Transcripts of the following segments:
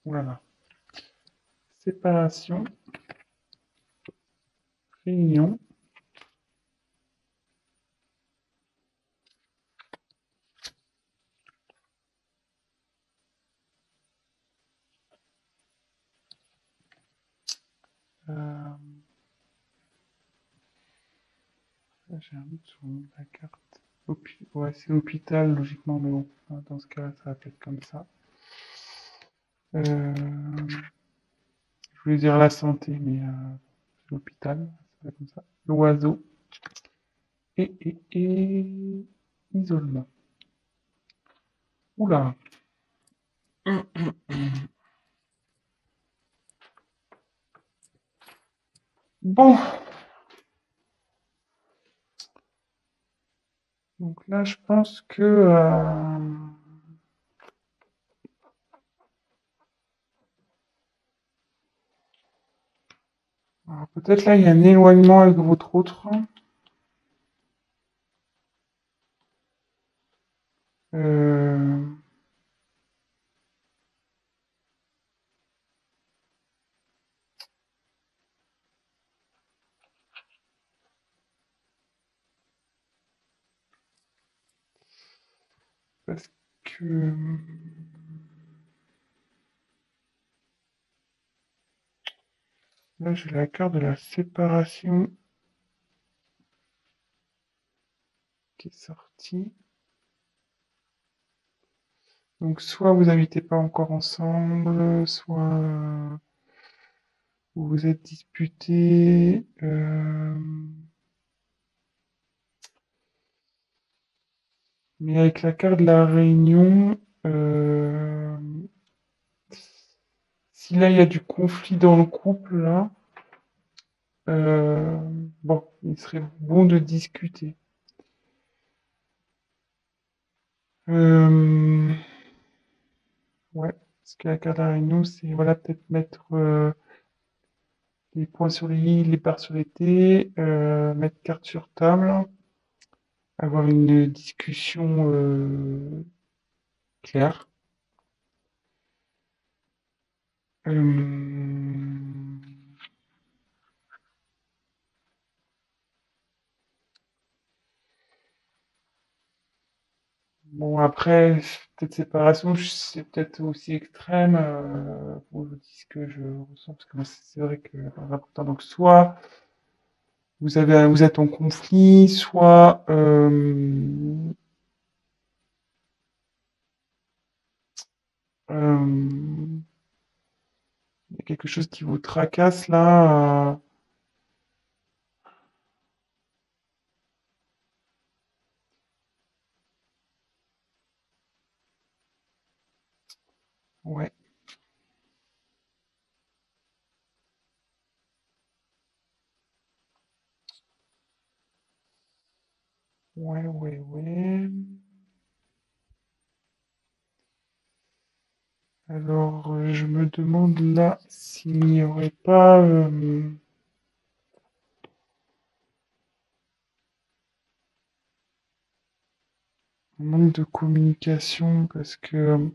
Voilà. Séparation, réunion. Euh, j'ai un doute sur la carte. Ouais, c'est hôpital, logiquement, mais bon, dans ce cas, ça va peut-être comme ça. Je voulais dire la santé, mais c'est l'hôpital, ça va comme ça. L'oiseau et isolement. Oula. Bon, donc là, je pense que alors, peut-être là, il y a un éloignement avec votre autre. Euh, parce que là, j'ai la carte de la séparation qui est sortie. Donc, soit vous habitez pas encore ensemble, soit vous vous êtes disputés. Mais avec la carte de la réunion, si là il y a du conflit dans le couple, là, euh, bon, il serait bon de discuter. Euh, ouais, parce que la carte de la réunion, c'est voilà, peut-être mettre les points sur les i, les barres sur les t, mettre carte sur table, avoir une discussion claire. Euh, bon, après, peut-être séparation, c'est peut-être aussi extrême. Faut que je vous dise ce que je ressens, parce que moi, c'est vrai que c'est important. Donc, soit vous êtes en conflit, soit euh, il y a quelque chose qui vous tracasse là. Ouais, ouais. Alors, je me demande là s'il n'y aurait pas un manque de communication, parce que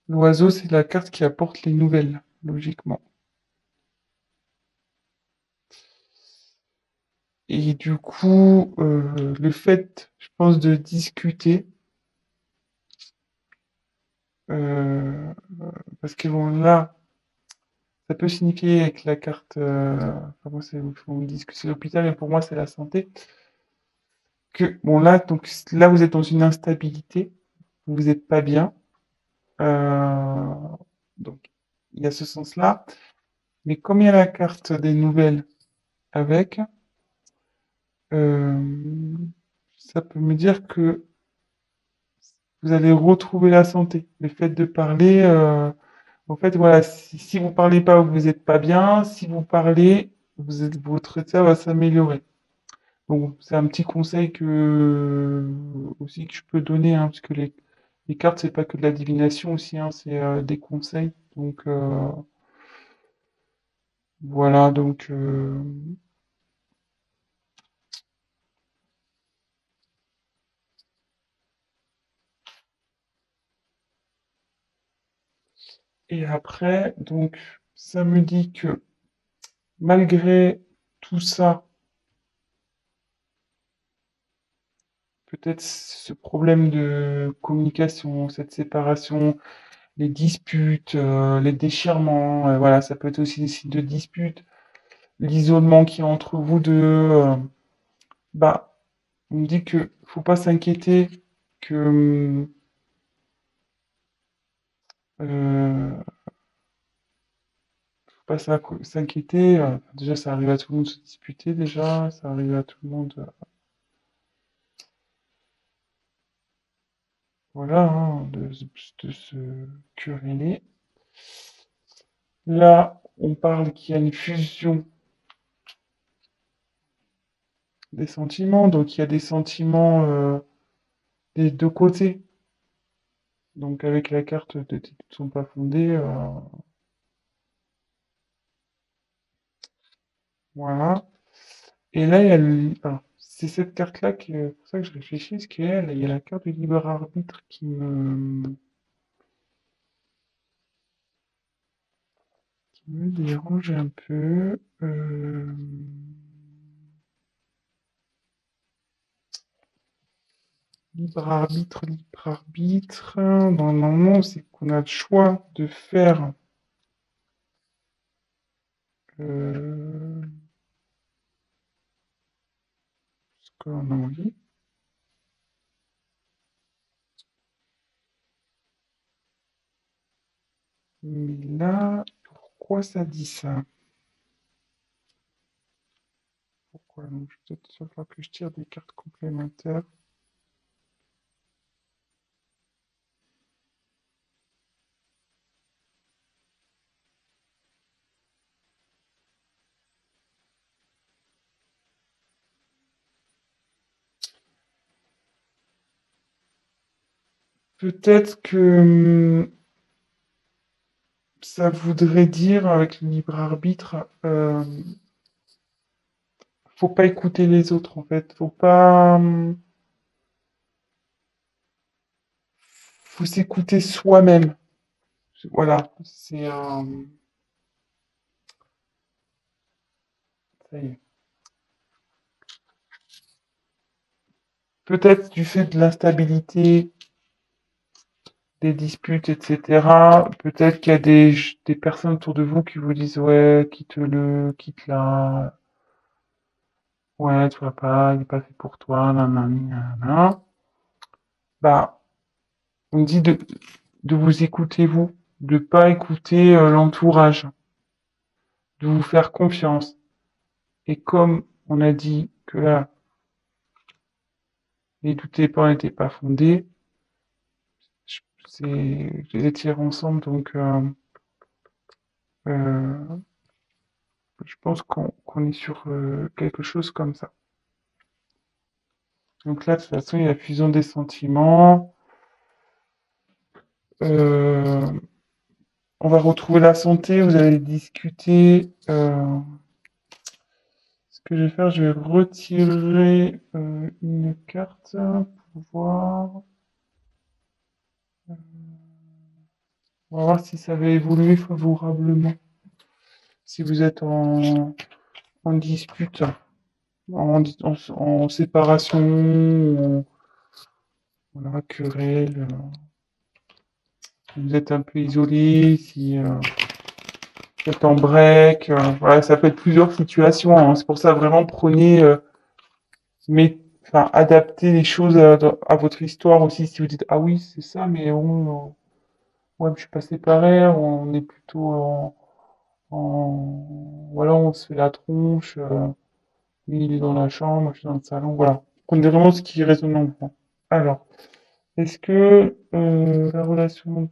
l'oiseau, c'est la carte qui apporte les nouvelles, logiquement. Et du coup, le fait, je pense, de discuter, euh, parce que bon, là, ça peut signifier avec la carte, enfin, moi, on me dit que c'est l'hôpital, mais pour moi, c'est la santé, que, bon, là, donc, là, vous êtes dans une instabilité, vous n'êtes pas bien, euh, donc, il y a ce sens-là, mais comme il y a la carte des nouvelles avec, euh, ça peut me dire que vous allez retrouver la santé. Le fait de parler, en fait, voilà, si vous parlez pas, vous n'êtes pas bien. Si vous parlez, votre état va s'améliorer. Donc, c'est un petit conseil aussi que je peux donner, hein, parce que les cartes, c'est pas que de la divination aussi, hein, c'est des conseils. Donc, voilà, donc, Et après, donc, ça me dit que malgré tout ça, peut-être ce problème de communication, cette séparation, les disputes, les déchirements, voilà, ça peut être aussi des signes de disputes, l'isolement qui est entre vous deux, bah, on me dit que faut pas s'inquiéter, que faut pas s'inquiéter. Déjà, ça arrive à tout le monde de se disputer, déjà, ça arrive à tout le monde, voilà, hein, de se quereller. Là, on parle qu'il y a une fusion des sentiments, donc il y a des sentiments des deux côtés. Donc avec la carte de tes doutes sont pas fondés, voilà. Et là, il y a alors, c'est cette carte-là que, pour ça que je réfléchis, parce qu'il y a la carte du libre arbitre qui me dérange un peu. Libre arbitre, libre arbitre. Normalement, c'est qu'on a le choix de faire. Euh, ce qu'on a envie. Mais là, pourquoi ça dit ça? Pourquoi? Donc, je vais peut-être falloir que je tire des cartes complémentaires. Peut-être que ça voudrait dire, avec le libre arbitre, faut pas écouter les autres, en fait. Faut s'écouter soi-même. Voilà. C'est un, ça y est. Peut-être du fait de l'instabilité, des disputes, etc. Peut-être qu'il y a des personnes autour de vous qui vous disent, ouais, quitte là, ouais, tu vois pas, il est pas fait pour toi, nanani, nanana. Bah, on dit de vous écouter vous, de pas écouter l'entourage, de vous faire confiance. Et comme on a dit que là, les doutes n'étaient pas fondés, je les tire ensemble, donc euh, je pense qu'on est sur quelque chose comme ça. Donc là, de toute façon, il y a la fusion des sentiments. Euh, on va retrouver la santé, vous allez discuter. Ce que je vais faire, je vais retirer une carte pour voir. On va voir si ça va évoluer favorablement. Si vous êtes en dispute, en séparation, voilà, querelle, vous êtes un peu isolé, si vous êtes en break, voilà, ça peut être plusieurs situations, hein. C'est pour ça vraiment prenez, mais enfin adaptez les choses à votre histoire aussi. Si vous dites ah oui c'est ça, mais bon, ouais, je suis pas séparé, on est plutôt voilà, on se fait la tronche. Lui, il est dans la chambre, moi je suis dans le salon, voilà. Prenez vraiment ce qui résonne en vous. Alors, est-ce que la relation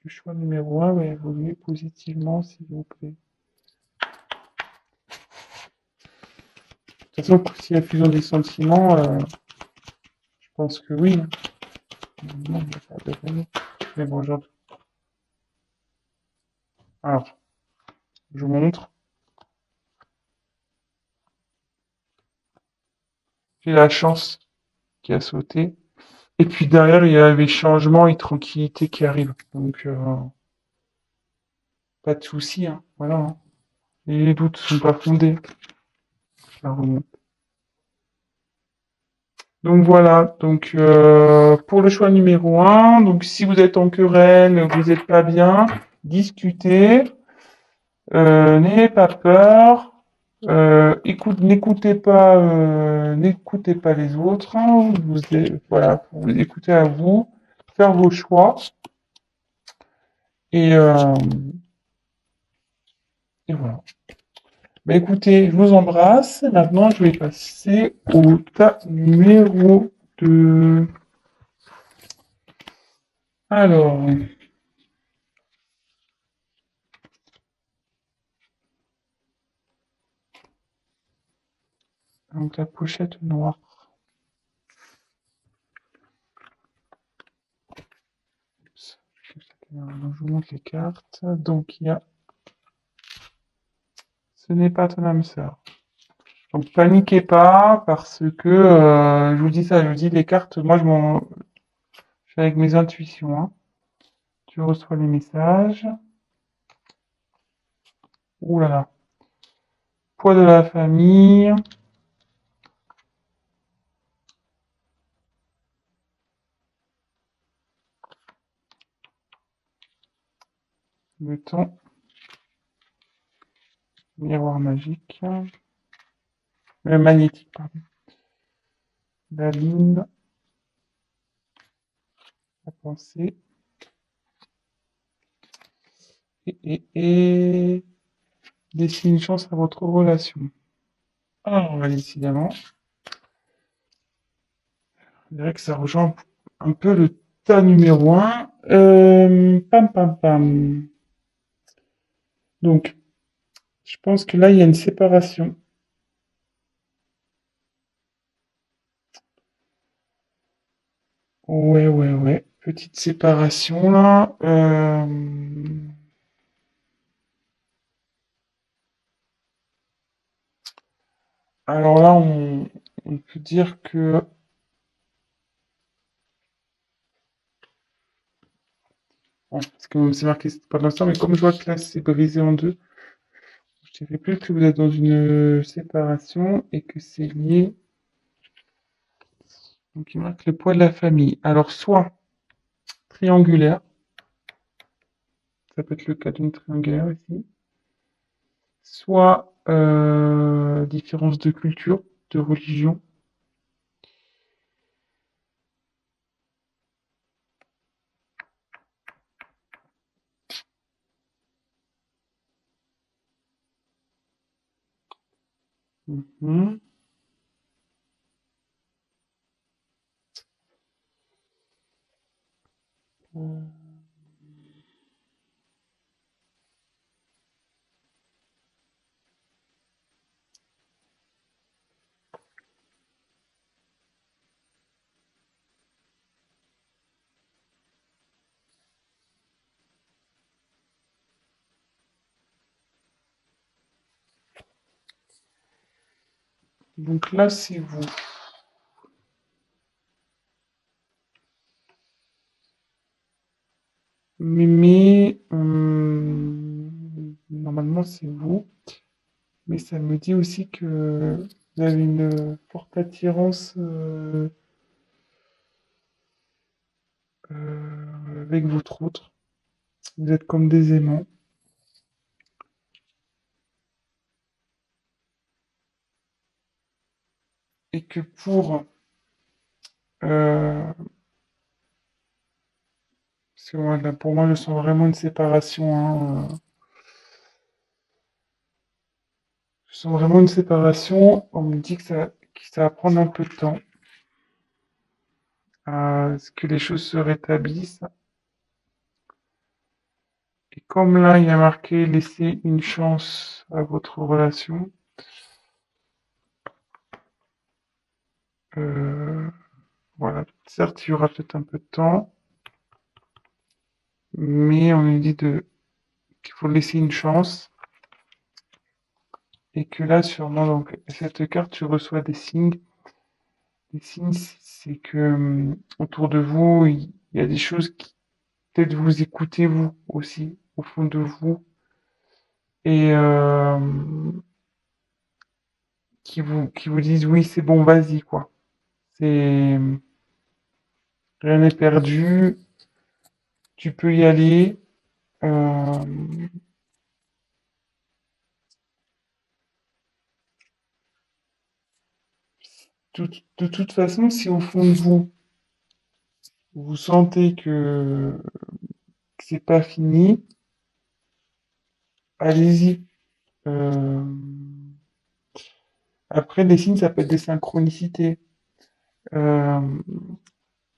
du choix numéro un va évoluer positivement, s'il vous plaît? De toute façon, s'il y a fusion des sentiments, je pense que oui, hein. Non, il n'y a pas de raison. Mais bon, alors, je vous montre. J'ai la chance qui a sauté. Et puis derrière, il y a les changements et tranquillité qui arrivent. Donc, pas de souci, hein. Voilà, hein. Et les doutes sont pas fondés. Ça remonte. Donc voilà, donc pour le choix numéro un, donc si vous êtes en querelle, vous n'êtes pas bien, discutez, n'ayez pas peur, n'écoutez pas les autres, hein, voilà, vous écoutez à vous, faire vos choix et, euh, et voilà. Bah écoutez, je vous embrasse. Maintenant, je vais passer au tas numéro 2. Alors, donc la pochette noire. Alors, je vous montre les cartes. Donc, il y a ce n'est pas ton âme sœur. Donc, paniquez pas parce que je vous dis ça, je vous dis les cartes. Moi, je fais avec mes intuitions, hein. Tu reçois les messages. Ouh là là. Poids de la famille. Le temps. Miroir magique. Magnétique, pardon. La lune. La pensée. Et laissez une chance à votre relation. Alors, décidément, je dirais que ça rejoint un peu le tas numéro un. Pam, pam, pam. Donc, je pense que là, il y a une séparation. Ouais, ouais, ouais. Petite séparation, là. Alors là, on peut dire que... Bon, parce que c'est marqué c'est pas l'instant, mais comme je vois que là, c'est brisé en deux, je dirais plus que vous êtes dans une séparation et que c'est lié. Donc, il marque le poids de la famille. Alors, soit triangulaire, ça peut être le cas d'une triangulaire ici, soit différence de culture, de religion. Mhm. Donc là, c'est vous. Mais normalement, c'est vous. Mais ça me dit aussi que vous avez une forte attirance avec votre autre. Vous êtes comme des aimants. Et que euh, parce que voilà, pour moi, je sens vraiment une séparation, hein, je sens vraiment une séparation. On me dit que ça va prendre un peu de temps à ce que les choses se rétablissent. Et comme là, il y a marqué laisser une chance à votre relation, euh, voilà. Certes, il y aura peut-être un peu de temps, mais on nous dit qu'il faut laisser une chance. Et que là, sûrement, donc, cette carte, tu reçois des signes. Des signes, c'est que autour de vous, il y a des choses qui peut-être vous écoutez vous aussi, au fond de vous, et qui vous disent oui, c'est bon, vas-y, quoi. C'est rien n'est perdu, tu peux y aller. Euh, de toute façon, si au fond de vous, vous sentez que c'est pas fini, allez-y. Euh, Après, les signes, ça peut être des synchronicités. Euh,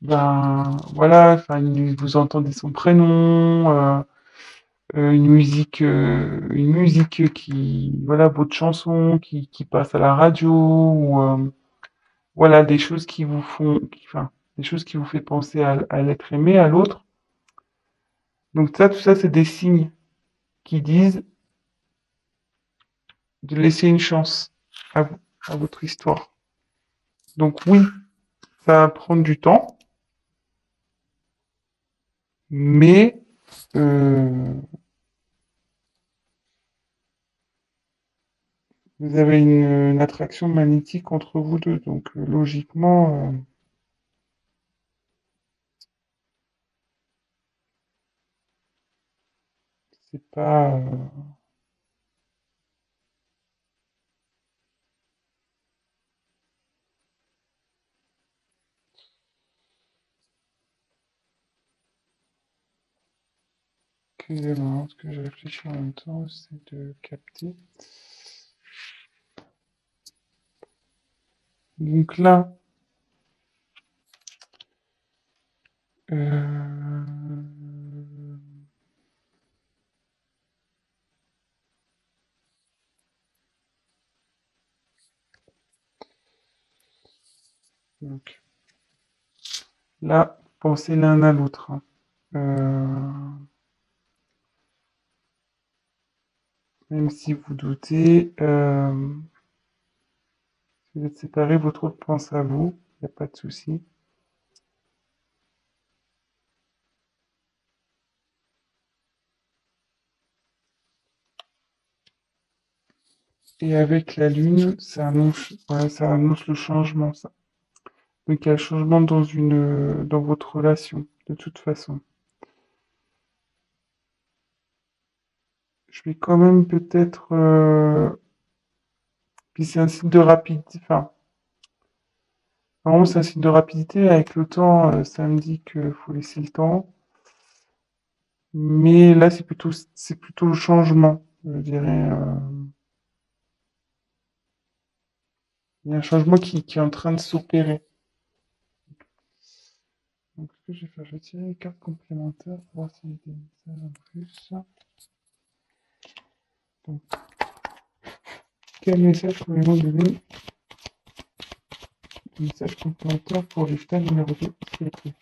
Ben voilà, enfin, vous entendez son prénom, une musique qui, voilà, votre chanson qui passe à la radio, ou voilà, des choses qui vous font, enfin, des choses qui vous fait penser à l'être aimé, à l'autre. Donc ça, tout ça, c'est des signes qui disent de laisser une chance à vous, à votre histoire. Donc oui, ça va prendre du temps, mais vous avez une attraction magnétique entre vous deux, donc logiquement, c'est pas. Excusez-moi, parce que je réfléchis en même temps, c'est de capter. Donc là, euh, donc là, pensez l'un à l'autre, hein. Euh, Même si vous doutez, si vous êtes séparés, votre autre pense à vous, il n'y a pas de souci. Et avec la lune, ça annonce le changement, ça. Donc il y a le changement dans votre relation, de toute façon. Je vais quand même peut-être, puis c'est un signe de rapidité, enfin, vraiment c'est un signe de rapidité. Avec le temps, ça me dit qu'il faut laisser le temps. Mais là, c'est plutôt le changement, je dirais. Il y a un changement qui est en train de s'opérer. Donc, ce que je vais faire, je vais tirer les cartes complémentaires pour voir s'il y a des messages en plus. Donc, quel message pouvez-vous donner? Message complémentaire pour le stade numéro 2, s'il vous plaît.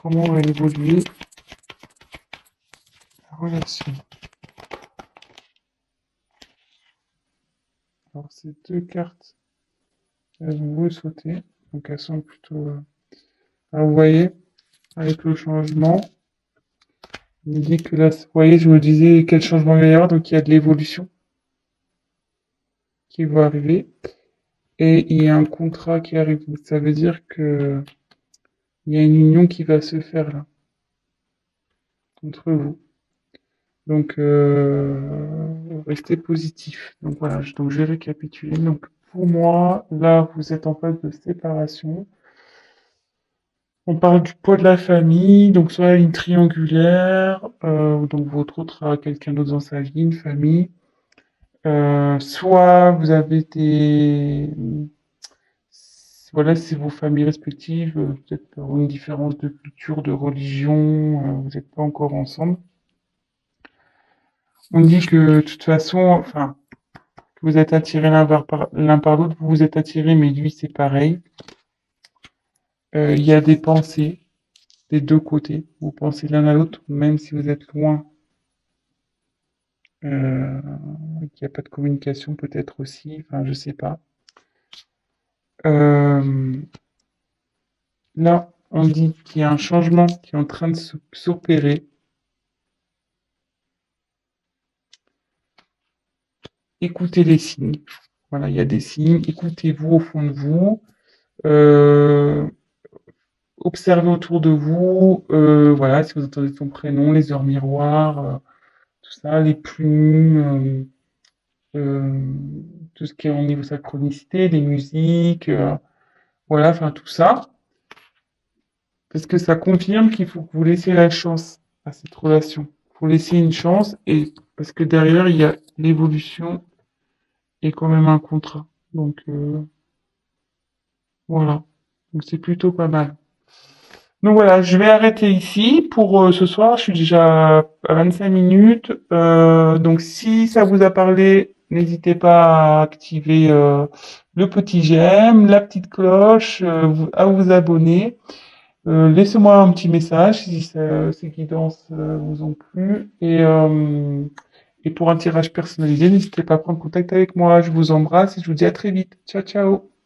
Comment va évoluer la relation? Alors, ces deux cartes, elles ont ressauté. Donc, elles sont plutôt. Alors, vous voyez, avec le changement, il me dit que là, vous voyez, je me disais quel changement il va y avoir. Donc, il y a de l'évolution qui va arriver. Et il y a un contrat qui arrive. Donc, ça veut dire que il y a une union qui va se faire là, entre vous. Donc, restez positif. Donc voilà, donc je vais récapituler. Donc pour moi, là, vous êtes en phase de séparation. On parle du poids de la famille, donc soit une triangulaire, donc votre autre a quelqu'un d'autre dans sa vie, une famille. Soit vous avez voilà, c'est vos familles respectives, peut-être pour une différence de culture, de religion, vous n'êtes pas encore ensemble. On dit que de toute façon, enfin, que vous êtes attirés l'un par l'autre, vous vous êtes attirés, mais lui c'est pareil. Il y a des pensées des deux côtés. Vous pensez l'un à l'autre, même si vous êtes loin, qu'il n'y a pas de communication peut-être aussi, enfin je sais pas. Euh, Là, on dit qu'il y a un changement qui est en train de s'opérer. Écoutez les signes. Voilà, il y a des signes. Écoutez-vous au fond de vous. Euh, Observez autour de vous. Voilà, si vous entendez son prénom, les heures miroirs, tout ça, les plumes, euh, tout ce qui est en niveau synchronicité, les musiques, voilà, enfin tout ça. Parce que ça confirme qu'il faut que vous laissiez la chance à cette relation. Il faut laisser une chance et parce que derrière, il y a l'évolution et quand même un contrat. Donc voilà. Donc c'est plutôt pas mal. Donc voilà, je vais arrêter ici pour ce soir. Je suis déjà à 25 minutes. Donc si ça vous a parlé, n'hésitez pas à activer le petit j'aime, la petite cloche, à vous abonner. Laissez-moi un petit message si ces guidances vous ont plu. Et pour un tirage personnalisé, n'hésitez pas à prendre contact avec moi. Je vous embrasse et je vous dis à très vite. Ciao, ciao.